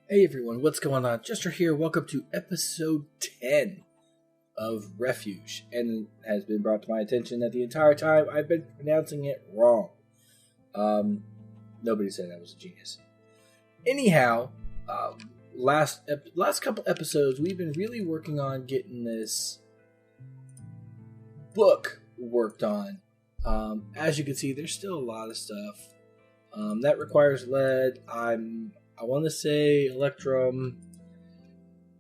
Hey everyone, what's going on? Jester here. Welcome to episode 10 of Refuge. And it has been brought to my attention that the entire time I've been pronouncing it wrong. Nobody said I was a genius. Anyhow, last couple episodes we've been really working on getting this book worked on. As you can see, there's still a lot of stuff that requires lead. I want to say Electrum.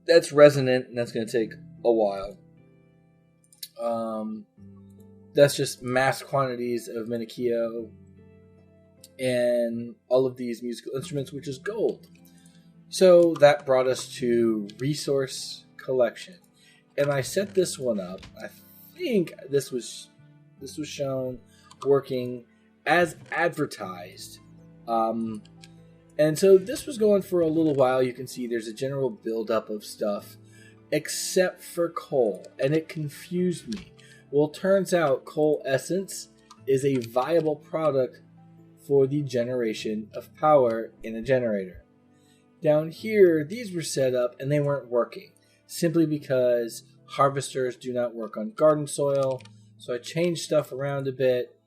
That's resonant, and that's going to take a while. That's just mass quantities of Minikio and all of these musical instruments, which is gold. So that brought us to resource collection, and I set this one up. I think this was shown working as advertised. And so this was going for a little while. You can see there's a general buildup of stuff, except for coal, and it confused me. Well, it turns out coal essence is a viable product for the generation of power in a generator. Down here, these were set up and they weren't working, simply because harvesters do not work on garden soil. So I changed stuff around a bit.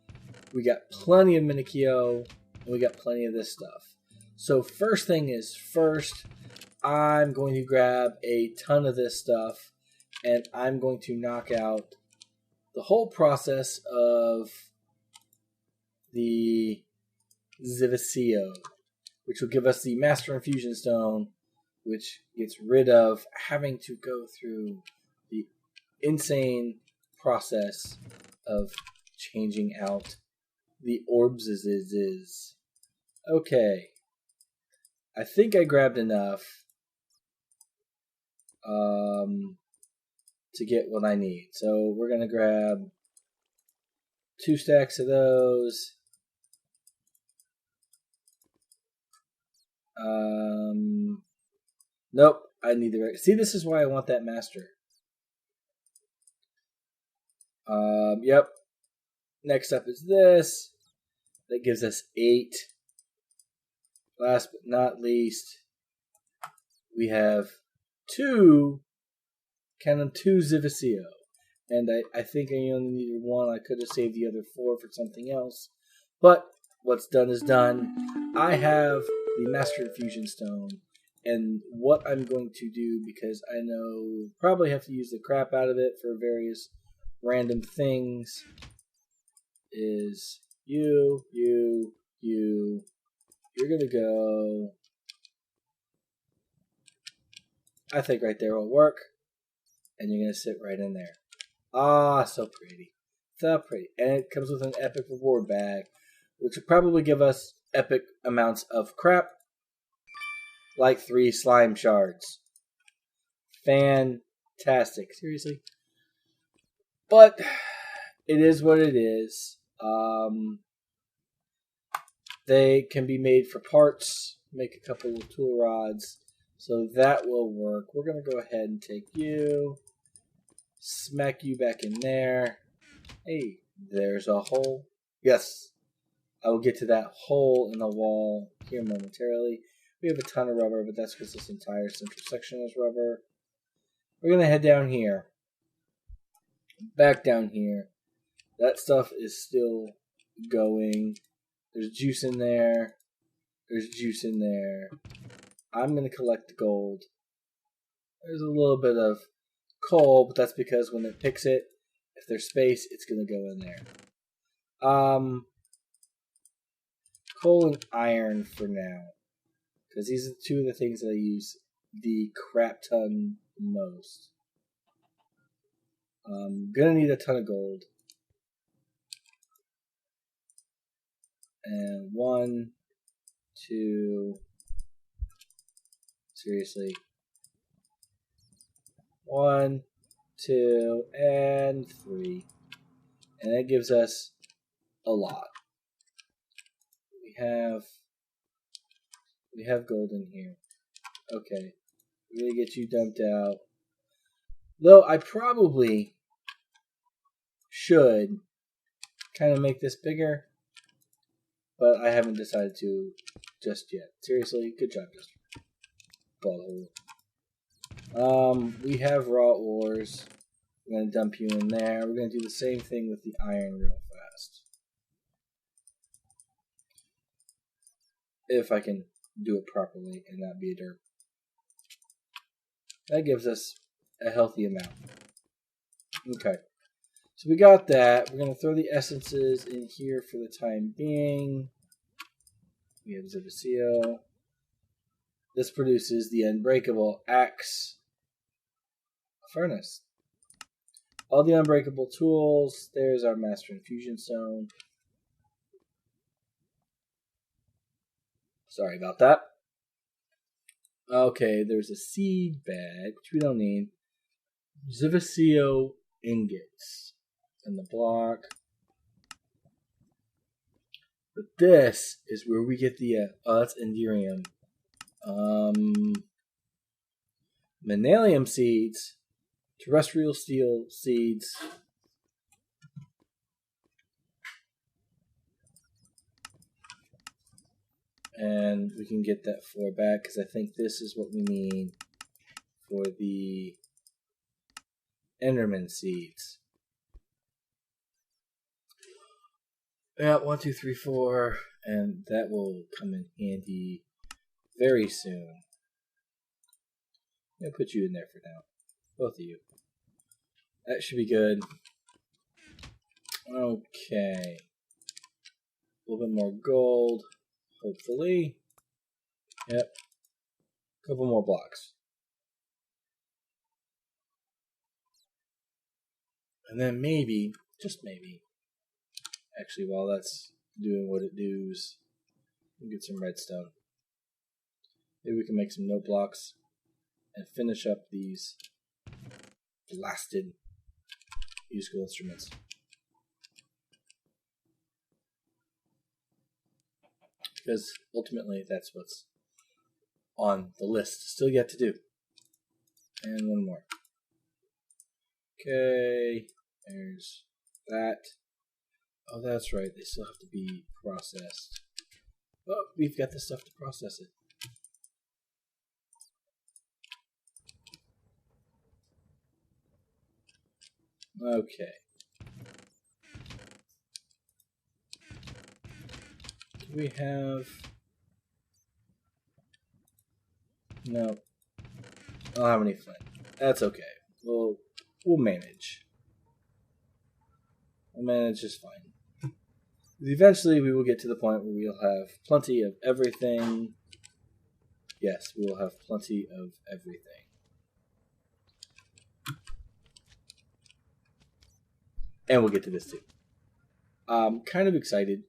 We got plenty of Minikio, and we got plenty of this stuff. So first thing is first, I'm going to grab a ton of this stuff, and I'm going to knock out the whole process of the Zivicio, which will give us the Master Infusion Stone, which gets rid of having to go through the insane process of changing out the orbs. Okay. I think I grabbed enough to get what I need. So we're going to grab 2 stacks of those. Nope, I need the right. See, this is why I want that master. Yep. Next up is this. That gives us 8. Last but not least, we have 2 Zivicio. And I think I only needed 1. I could have saved the other 4 for something else. But what's done is done. I have the Master Infusion Stone. And what I'm going to do, because I know probably have to use the crap out of it for various random things, is you're going to go, I think right there will work, and you're going to sit right in there. Ah, so pretty. So pretty. And it comes with an epic reward bag, which will probably give us epic amounts of crap, like 3 slime shards. Fantastic. Seriously. But it is what it is. They can be made for parts. Make a couple of tool rods. So that will work. We're going to go ahead and take you. Smack you back in there. Hey, there's a hole. Yes. I will get to that hole in the wall here momentarily. We have a ton of rubber, but that's because this entire central section is rubber. We're going to head down here. Back down here. That stuff is still going. There's juice in there. There's juice in there. I'm going to collect the gold. There's a little bit of coal, but that's because when it picks it, if there's space, it's going to go in there. Coal and iron for now. Because these are 2 of the things that I use the crap ton most. I'm going to need a ton of gold. And 1, 2, seriously. 1, 2, and 3. And that gives us a lot. We have gold in here. Okay. We're going to get you dumped out. Though I probably should kind of make this bigger. But I haven't decided to just yet. Seriously, good job, Jester. butthole. We have raw ores. We're going to dump you in there. We're going to do the same thing with the iron real fast. If I can do it properly and not be a derp. That gives us a healthy amount. Okay. So we got that. We're going to throw the essences in here for the time being. We have Zivacio. This produces the unbreakable axe furnace. All the unbreakable tools. There's our master infusion stone. Sorry about that. Okay, there's a seed bag, which we don't need. Zivacio ingots. And the block. But this is where we get the, that's Enderium. Manalium seeds. Terrestrial steel seeds. And we can get that 4 back because I think this is what we need for the Enderman seeds. Yeah, 1, 2, 3, 4, and that will come in handy very soon. I'm going to put you in there for now. Both of you. That should be good. Okay. A little bit more gold. Hopefully. Yep. A couple more blocks. And then maybe, just maybe, actually while that's doing what it does, we'll get some redstone. Maybe we can make some note blocks and finish up these blasted musical instruments. Because ultimately that's what's on the list. Still yet to do. And one more. Okay. There's that. Oh, that's right. They still have to be processed. Oh, we've got the stuff to process it. Okay. Do we have... No. I don't have any flint. That's okay. We'll manage. We'll manage just fine. Eventually we will get to the point where we'll have plenty of everything. Yes, we will have plenty of everything. And we'll get to this too. I'm kind of excited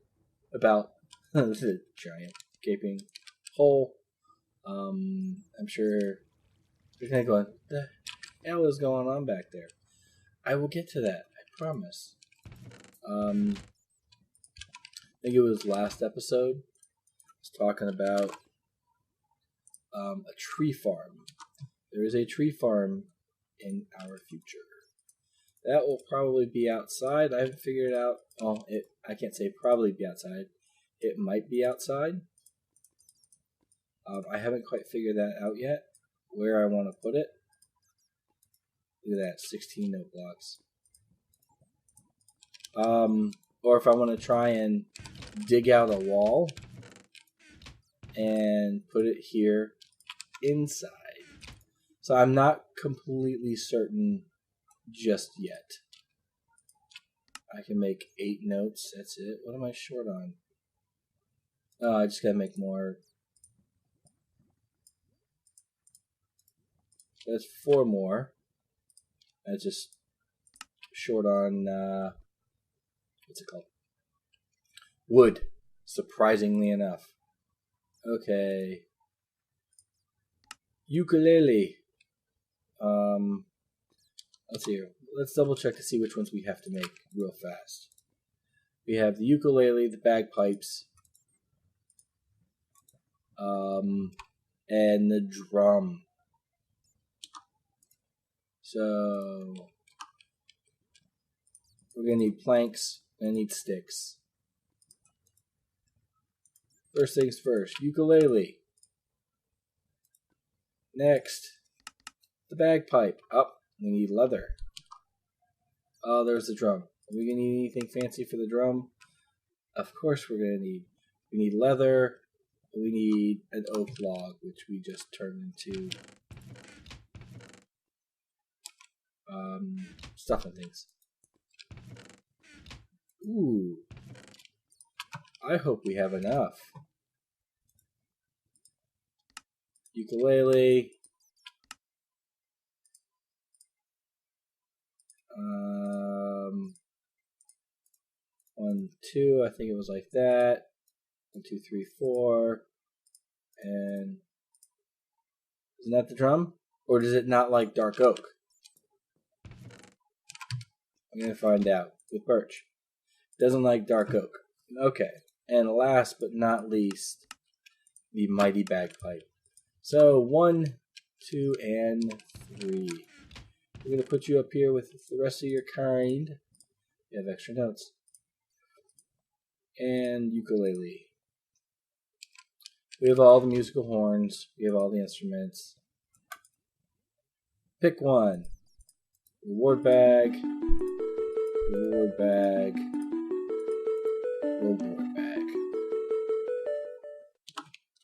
about the giant gaping hole. I'm sure you're kind of going, what the hell is going on back there? I will get to that, I promise. I think it was last episode. I was talking about a tree farm. There is a tree farm in our future. That will probably be outside. I haven't figured it out. Oh, I can't say probably be outside. It might be outside. I haven't quite figured that out yet, where I want to put it. Look at that, 16 note blocks. Or if I want to try and dig out a wall and put it here inside. So I'm not completely certain just yet. I can make 8 notes, that's it. What am I short on? Oh, I just gotta make more. That's 4 more. I just short on, what's it called? Wood, surprisingly enough. Okay. Ukulele. Let's see here. Let's double check to see which ones we have to make real fast. We have the ukulele, the bagpipes, and the drum. So we're gonna need planks and I need sticks. First things first, ukulele. Next, the bagpipe. Up, we need leather. Oh, there's the drum. Are we gonna need anything fancy for the drum? Of course we're gonna need. We need leather. We need an oak log, which we just turned into stuff and things. Ooh. I hope we have enough. Ukulele. 1, 2, I think it was like that. 1, 2, 3, 4. And isn't that the drum? Or does it not like dark oak? I'm gonna find out with birch. It doesn't like dark oak. Okay. And last but not least, the mighty bagpipe. So 1, 2, and 3. We're gonna put you up here with the rest of your kind. You have extra notes. And ukulele. We have all the musical horns. We have all the instruments. Pick one. Reward bag. Reward bag. Reward bag.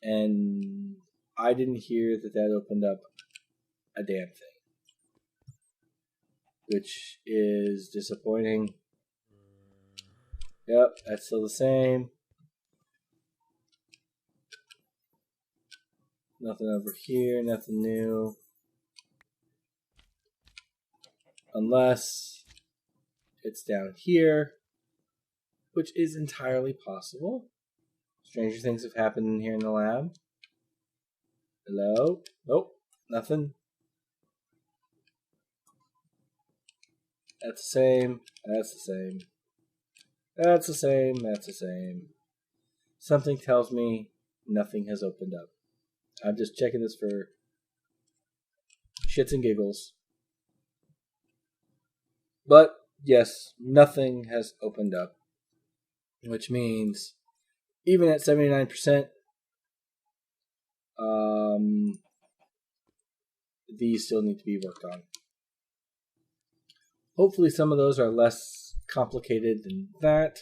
And I didn't hear that opened up a damn thing. Which is disappointing. Yep, that's still the same. Nothing over here, nothing new. Unless it's down here, which is entirely possible. Stranger things have happened in here in the lab. Hello? Nope, nothing. That's the same, that's the same. That's the same, that's the same. Something tells me nothing has opened up. I'm just checking this for shits and giggles. But, yes, nothing has opened up. Which means, even at 79%, these still need to be worked on. Hopefully some of those are less complicated than that.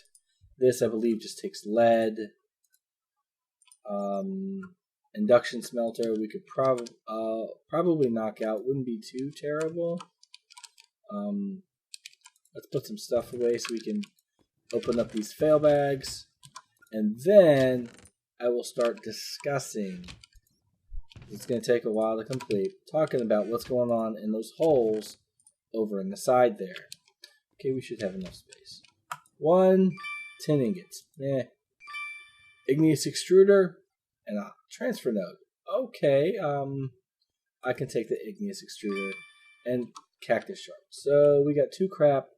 This, I believe, just takes lead. Induction smelter, we could probably knock out. Wouldn't be too terrible. Let's put some stuff away so we can open up these fail bags. And then I will start discussing. It's going to take a while to complete. Talking about what's going on in those holes over in the side there. Okay, we should have enough space. 1 tin ingots. Igneous extruder and a transfer node. Okay, I can take the igneous extruder and cactus sharp. So we got 2 crap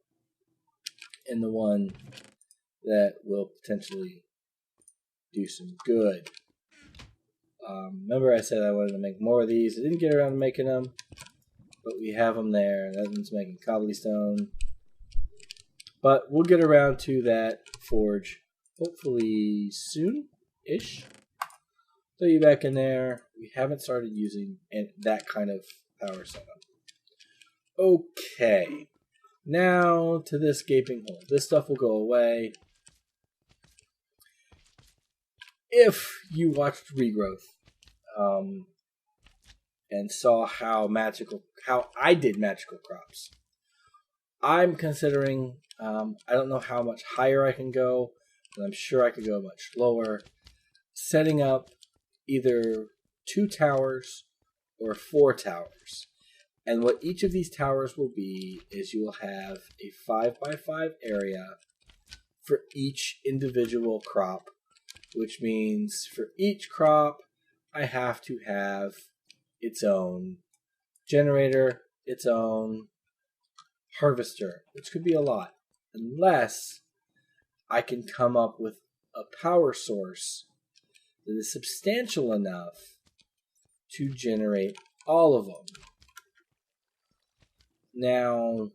and the one that will potentially do some good. Remember I said I wanted to make more of these. I didn't get around to making them, but we have them there. That one's making cobblestone. But we'll get around to that forge hopefully soon-ish. Throw you back in there. We haven't started using that kind of power setup. Okay. Now to this gaping hole. This stuff will go away. If you watched Regrowth and saw how I did magical crops, I'm considering, I don't know how much higher I can go, but I'm sure I could go much lower, setting up either 2 towers or 4 towers. And what each of these towers will be is you will have a 5x5 area for each individual crop, which means for each crop, I have to have its own generator, its own harvester, which could be a lot, unless I can come up with a power source that is substantial enough to generate all of them. Now,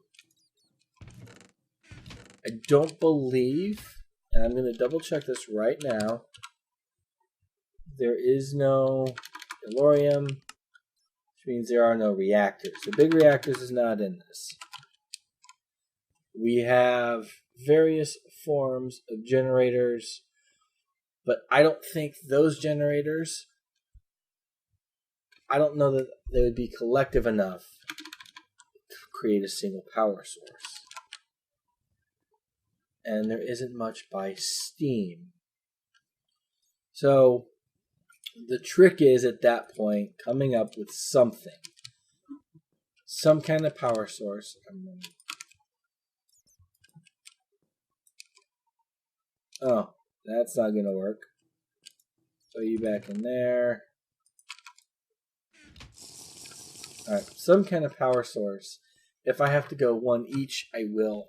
I don't believe, and I'm going to double check this right now, there is no Delorium, which means there are no reactors. The big reactors is not in this. We have various forms of generators, but I don't think those generators, I don't know that they would be collective enough to create a single power source. And there isn't much by Steam. So the trick is at that point coming up with something. Some kind of power source. Oh, that's not going to work. Throw you back in there. Alright, some kind of power source. If I have to go one each, I will.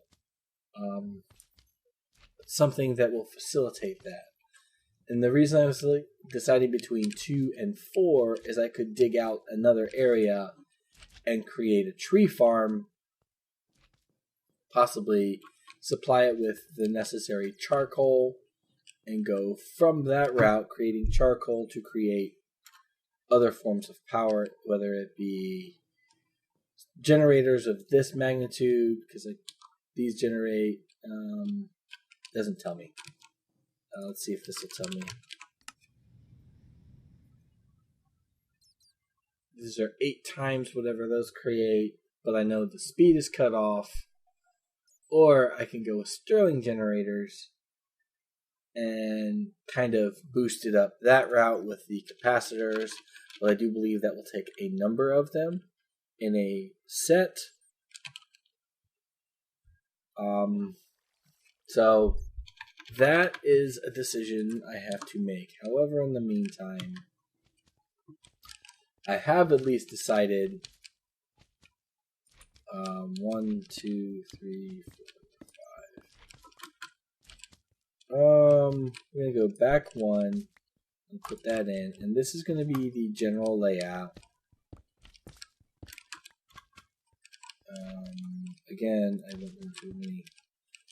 Something that will facilitate that. And the reason I was deciding between 2 and 4 is I could dig out another area and create a tree farm, possibly supply it with the necessary charcoal, and go from that route, creating charcoal to create other forms of power, whether it be generators of this magnitude, because these generate, doesn't tell me. Let's see if this will tell me. These are 8 times whatever those create, but I know the speed is cut off. Or I can go with Stirling generators and kind of boost it up that route with the capacitors. But I do believe that will take a number of them in a set. So that is a decision I have to make. However, in the meantime, I have at least decided 1, 2, 3, 4, 5. We're going to go back 1 and put that in. And this is going to be the general layout. Again, I don't know too many.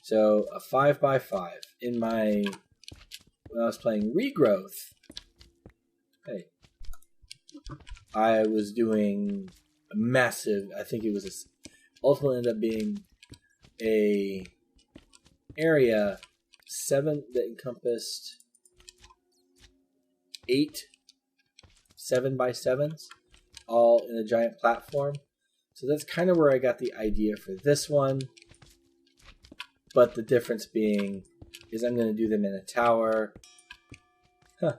So a 5x5. When I was playing Regrowth, hey, I was doing a massive, I think it was ultimately ended up being a area 7 that encompassed 8 7x7s, all in a giant platform. So that's kind of where I got the idea for this one. But the difference being is I'm going to do them in a tower. Huh.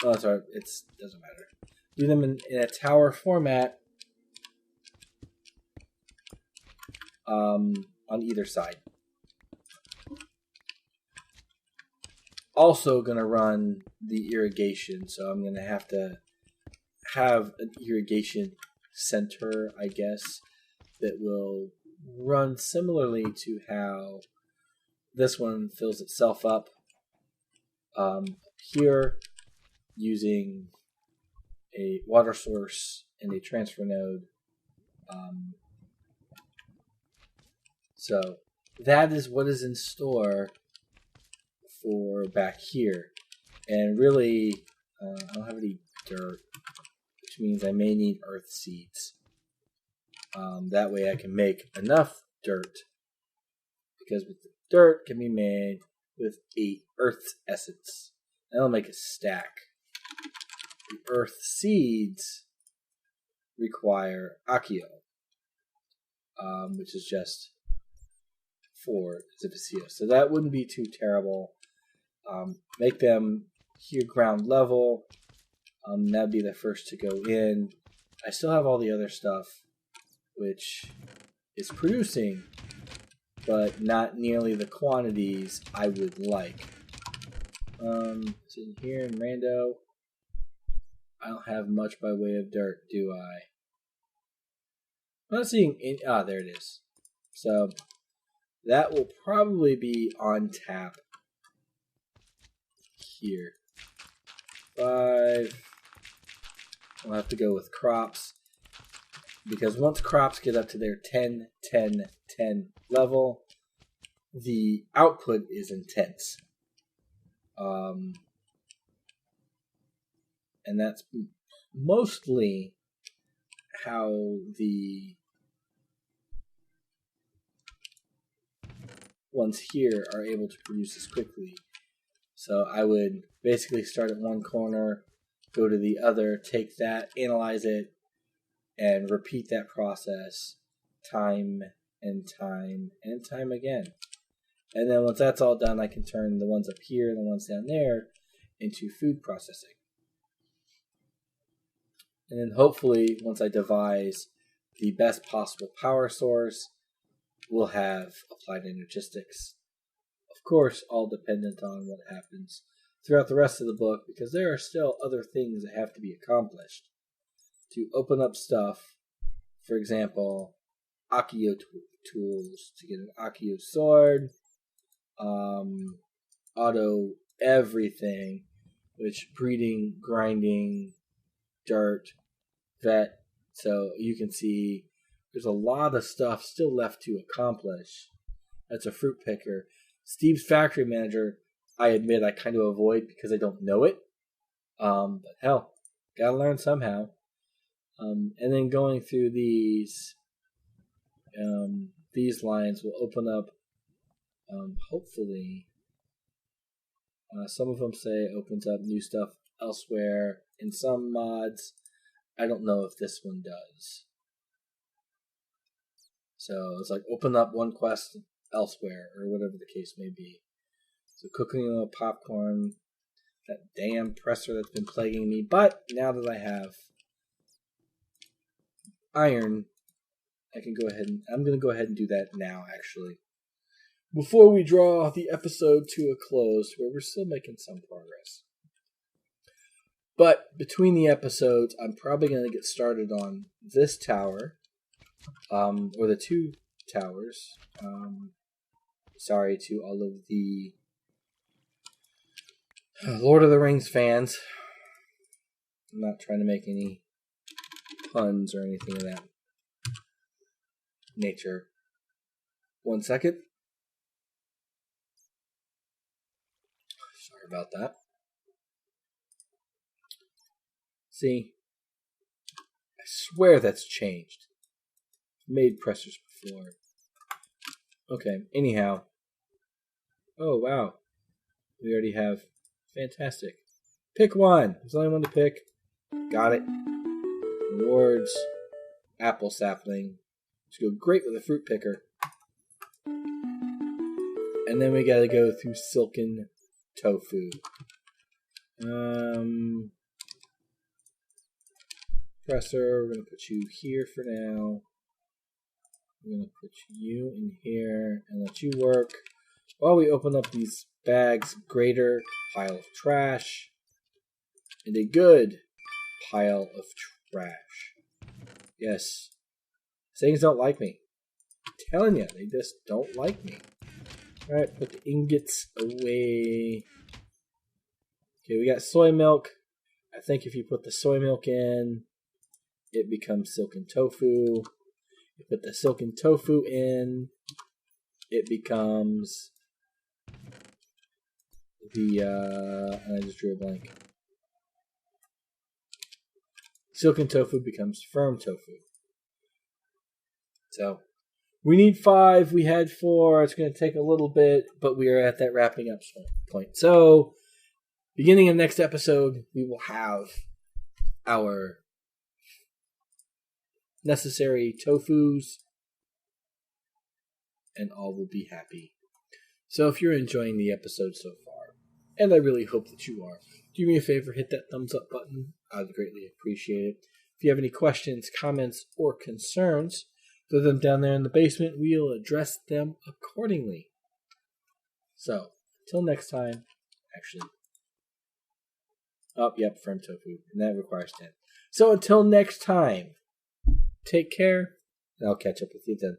Oh, sorry. It doesn't matter. Do them in a tower format on either side. Also going to run the irrigation. So I'm going to have an irrigation center, I guess, that will run similarly to how this one fills itself up here using a water source and a transfer node. So that is what is in store for back here. And really, I don't have any dirt, which means I may need earth seeds. That way I can make enough dirt, because with the dirt can be made with 8 earth essence. That'll make a stack. The earth seeds require Accio, which is just 4 Zipicio. So that wouldn't be too terrible. Make them here ground level. That'd be the first to go in. I still have all the other stuff, which is producing, but not nearly the quantities I would like. Sitting here in Rando, I don't have much by way of dirt, do I? I'm not seeing any. There it is. So that will probably be on tap here. 5. I'll have to go with crops, because once crops get up to their 10, 10, 10 level, the output is intense. And that's mostly how the ones here are able to produce this quickly. So I would basically start at one corner, go to the other, take that, analyze it, and repeat that process time and time and time again. And then once that's all done, I can turn the ones up here and the ones down there into food processing. And then hopefully, once I devise the best possible power source, we'll have applied energistics. Of course, all dependent on what happens throughout the rest of the book, because there are still other things that have to be accomplished. To open up stuff, for example, Accio tools, to get an Accio sword, auto everything, which breeding, grinding, dirt, vet. So you can see there's a lot of stuff still left to accomplish. That's a fruit picker. Steve's factory manager, I admit I kind of avoid because I don't know it. But hell, gotta learn somehow. And then going through these lines will open up, hopefully, some of them say it opens up new stuff elsewhere. In some mods, I don't know if this one does. So it's like open up one quest elsewhere, or whatever the case may be. So cooking a little popcorn, that damn presser that's been plaguing me. But now that I have iron, I can go ahead and I'm going to go ahead and do that now, actually. Before we draw the episode to a close, where we're still making some progress. But between the episodes, I'm probably going to get started on this tower, or the two towers. Sorry to all of the Lord of the Rings fans. I'm not trying to make any puns or anything of that nature. 1 second. Sorry about that. See, I swear that's changed. Made pressers before. Okay, anyhow. Oh, wow. We already have. Fantastic. Pick one. There's only one to pick. Got it. Rewards. Apple sapling. Which go great with a fruit picker. And then we gotta go through silken tofu. Presser, we're gonna put you here for now. We're gonna put you in here and let you work while we open up these bags. Greater pile of trash and a good pile of trash. Yes, things don't like me. I'm telling you, they just don't like me. All right, put the ingots away. Okay, we got soy milk. I think if you put the soy milk in, it becomes silken tofu. You put the silken tofu in, it becomes and I just drew a blank. Silken tofu becomes firm tofu. So, we need 5. We had 4. It's going to take a little bit, but we are at that wrapping up point. So, beginning of next episode, we will have our necessary tofus, and all will be happy. So if you're enjoying the episode so far, and I really hope that you are, do me a favor, hit that thumbs up button. I'd greatly appreciate it. If you have any questions, comments, or concerns, throw them down there in the basement. We'll address them accordingly. So, until next time, actually. Oh, yep, firm tofu, and that requires 10. So until next time, take care, and I'll catch up with you then.